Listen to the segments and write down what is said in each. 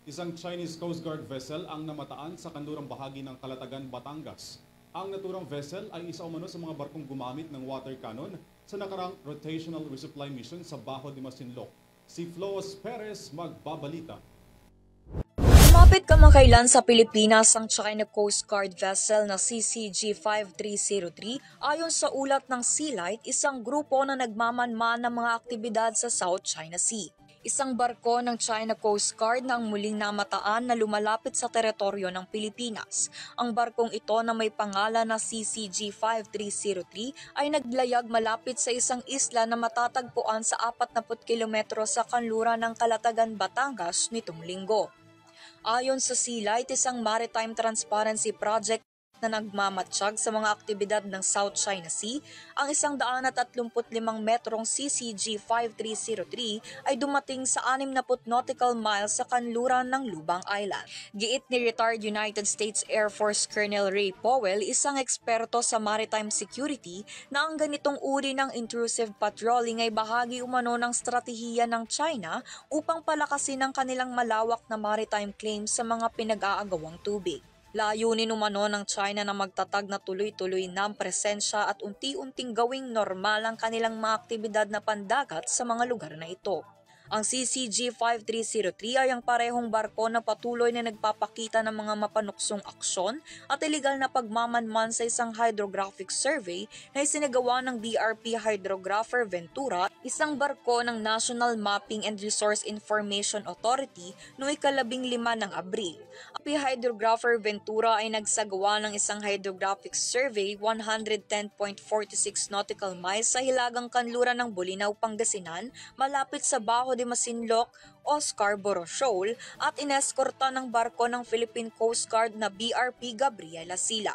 Isang Chinese Coast Guard vessel ang namataan sa kanlurang bahagi ng Calatagan, Batangas. Ang naturang vessel ay isa umano sa mga barkong gumamit ng water cannon sa nakarang rotational resupply mission sa Bajo de Masinloc. Si Floas Perez magbabalita. Lumapit kamakailan sa Pilipinas ang China Coast Guard vessel na CCG-5303 ayon sa ulat ng Sea Light, isang grupo na nagmamanman ng mga aktibidad sa South China Sea. Isang barko ng China Coast Guard na ang muling namataan na lumalapit sa teritoryo ng Pilipinas. Ang barkong ito na may pangalan na CCG-5303 ay naglayag malapit sa isang isla na matatagpuan sa 40 kilometro sa kanluran ng Calatagan, Batangas nitong linggo. Ayon sa Sea Light, isang maritime transparency project na nagmamatsyag sa mga aktibidad ng South China Sea, ang 135 metrong CCG-5303 ay dumating sa 60 nautical miles sa kanluran ng Lubang Island. Giit ni retired United States Air Force Colonel Ray Powell, isang eksperto sa maritime security, na ang ganitong uri ng intrusive patrolling ay bahagi umano ng strategiya ng China upang palakasin ang kanilang malawak na maritime claims sa mga pinag-aagawang tubig. Layunin umano ng China na magtatag na tuloy-tuloy ng presensya at unti-unting gawing normal ang kanilang mga aktibidad na pandagat sa mga lugar na ito. Ang CCG-5303 ay ang parehong barko na patuloy na nagpapakita ng mga mapanuksong aksyon at iligal na pagmamanman sa isang hydrographic survey na isinagawa ng BRP Hydrographer Ventura, isang barko ng National Mapping and Resource Information Authority noong 15 ng Abril. Ang BRP Hydrographer Ventura ay nagsagawa ng isang hydrographic survey 110.46 nautical miles sa hilagang kanluran ng Bolinao, Pangasinan, malapit sa Bajo de Masinloc o Scarborough Shoal, at ineskorta ng barko ng Philippine Coast Guard na BRP Gabriela Sila.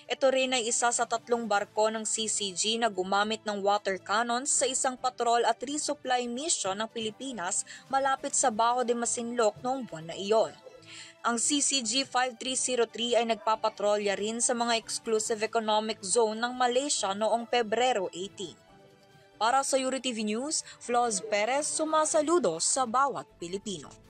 Ito rin ay isa sa 3 barko ng CCG na gumamit ng water cannons sa isang patrol at resupply mission ng Pilipinas malapit sa Bajo de Masinloc noong buwan na iyon. Ang CCG-5303 ay nagpapatrolya rin sa mga exclusive economic zone ng Malaysia noong Pebrero 18. Para sa URI TV News, Floas Perez, sumasaludo sa bawat Pilipino.